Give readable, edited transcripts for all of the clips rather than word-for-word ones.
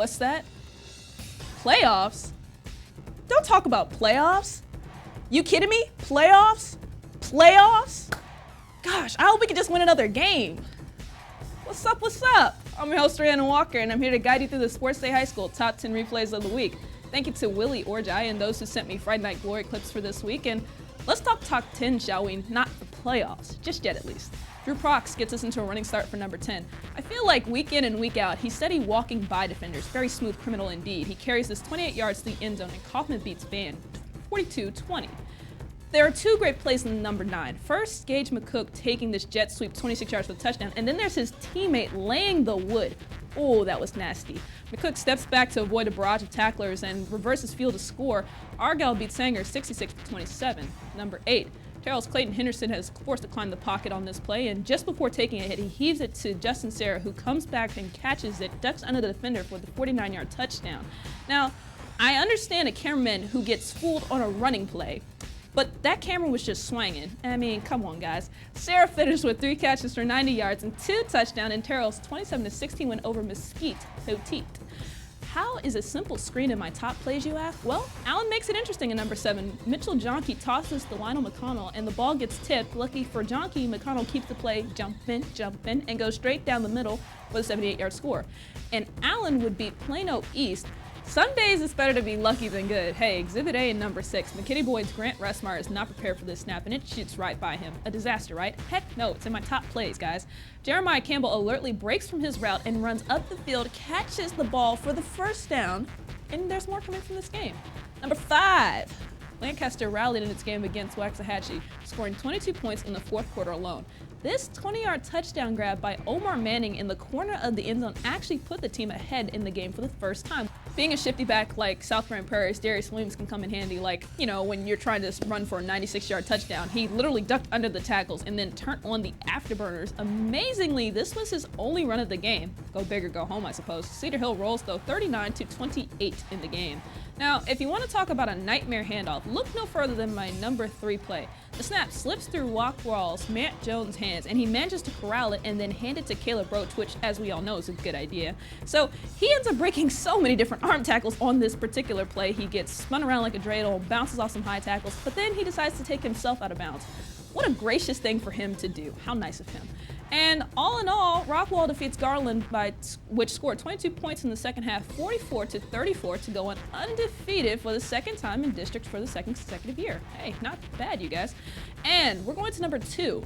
What's that? Playoffs? Don't talk about playoffs. You kidding me? Playoffs? Playoffs? Gosh, I hope we can just win another game. What's up, what's up? I'm your host, Rhiannon Walker, and I'm here to guide you through the Sports Day High School Top 10 Replays of the Week. Thank you to Willie Orjai and those who sent me Friday Night Glory clips for this week. And let's talk top 10, shall we? Not the playoffs, just yet at least. Drew Prox gets us into a running start for number 10. I feel like week in and week out, he's steady walking by defenders. Very smooth criminal indeed. He carries this 28 yards to the end zone, and Kaufman beats Van 42-20. There are two great plays in number 9. First, Gage McCook taking this jet sweep 26 yards for the touchdown, and then there's his teammate laying the wood. Oh, that was nasty. McCook steps back to avoid a barrage of tacklers and reverses field to score. Argyle beats Sanger 66-27. Number 8. Terrell's Clayton Henderson has forced to climb the pocket on this play, and just before taking a hit, he heaves it to Justin Serra, who comes back and catches it, ducks under the defender for the 49-yard touchdown. Now, I understand a cameraman who gets fooled on a running play, but that camera was just swinging. I mean, come on, guys. Serra finished with 3 catches for 90 yards and 2 touchdowns in Terrell's 27-16 win over Mesquite Petite. How is a simple screen in my top plays, you ask? Well, Allen makes it interesting in number 7. Mitchell Jonkey tosses to Lionel McConnell, and the ball gets tipped. Lucky for Jonkey, McConnell keeps the play jumping, and goes straight down the middle for the 78-yard score. And Allen would beat Plano East. Some days it's better to be lucky than good. Hey, Exhibit A in number 6. McKinney Boyd's Grant Ressmeyer is not prepared for this snap, and it shoots right by him. A disaster, right? Heck no, it's in my top plays, guys. Jeremiah Campbell alertly breaks from his route and runs up the field, catches the ball for the first down, and there's more coming from this game. Number 5. Lancaster rallied in its game against Waxahachie, scoring 22 points in the fourth quarter alone. This 20-yard touchdown grab by Omar Manning in the corner of the end zone actually put the team ahead in the game for the first time. Being a shifty back like South Grand Prairie's Darius Williams can come in handy, like, you know, when you're trying to run for a 96-yard touchdown. He literally ducked under the tackles and then turned on the afterburners. Amazingly, this was his only run of the game. Go big or go home, I suppose. Cedar Hill rolls, though, 39-28 in the game. Now, if you want to talk about a nightmare handoff, look no further than my number 3 play. The snap slips through Wall's Matt Jones' hands, and he manages to corral it and then hand it to Caleb Roach, which, as we all know, is a good idea. So he ends up breaking so many different arm tackles on this particular play. He gets spun around like a dreidel, bounces off some high tackles, but then he decides to take himself out of bounds. What a gracious thing for him to do. How nice of him. And all in all, Rockwall defeats Garland, which scored 22 points in the second half, 44-34, to go on undefeated for the second time in district for the second consecutive year. Hey, not bad, you guys. And we're going to number 2.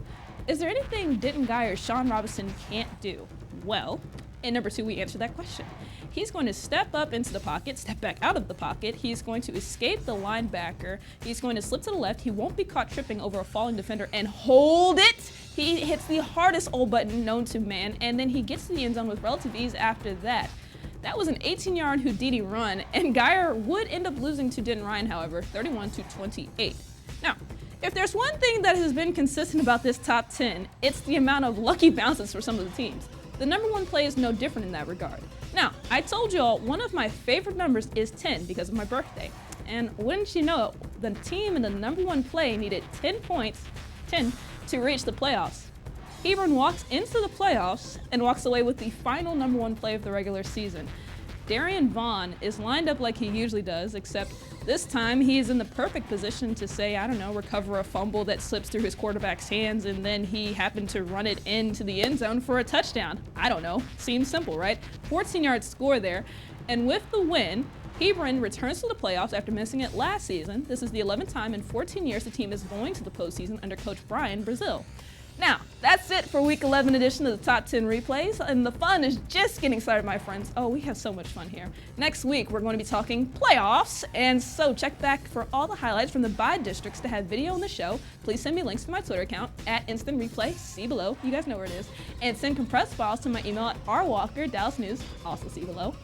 Is there anything Denton Geyer's Sean Robinson can't do? Well, in number 2, we answer that question. He's going to step up into the pocket, step back out of the pocket. He's going to escape the linebacker. He's going to slip to the left. He won't be caught tripping over a falling defender and hold it. He hits the hardest old button known to man, and then he gets to the end zone with relative ease after that. That was an 18-yard Houdini run, and Geyer would end up losing to Denton Ryan, however, 31-28. Now, if there's one thing that has been consistent about this top 10, it's the amount of lucky bounces for some of the teams. The number 1 play is no different in that regard. Now, I told y'all one of my favorite numbers is 10 because of my birthday. And wouldn't you know it, the team in the number 1 play needed 10 points, 10, to reach the playoffs. Hebron walks into the playoffs and walks away with the final number 1 play of the regular season. Darien Vaughn is lined up like he usually does, except this time he is in the perfect position to say, I don't know, recover a fumble that slips through his quarterback's hands, and then he happened to run it into the end zone for a touchdown. I don't know. Seems simple, right? 14-yard score there. And with the win, Hebron returns to the playoffs after missing it last season. This is the 11th time in 14 years the team is going to the postseason under Coach Brian Brazil. Now, that's it for Week 11 edition of the Top 10 Replays, and the fun is just getting started, my friends. Oh, we have so much fun here. Next week, we're going to be talking playoffs, and so check back for all the highlights from the bye districts to have video on the show. Please send me links to my Twitter account, @InstantReplay, see below. You guys know where it is. And send compressed files to my email at rwalker@DallasNews, also see below,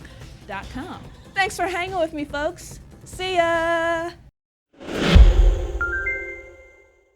.com. Thanks for hanging with me, folks. See ya!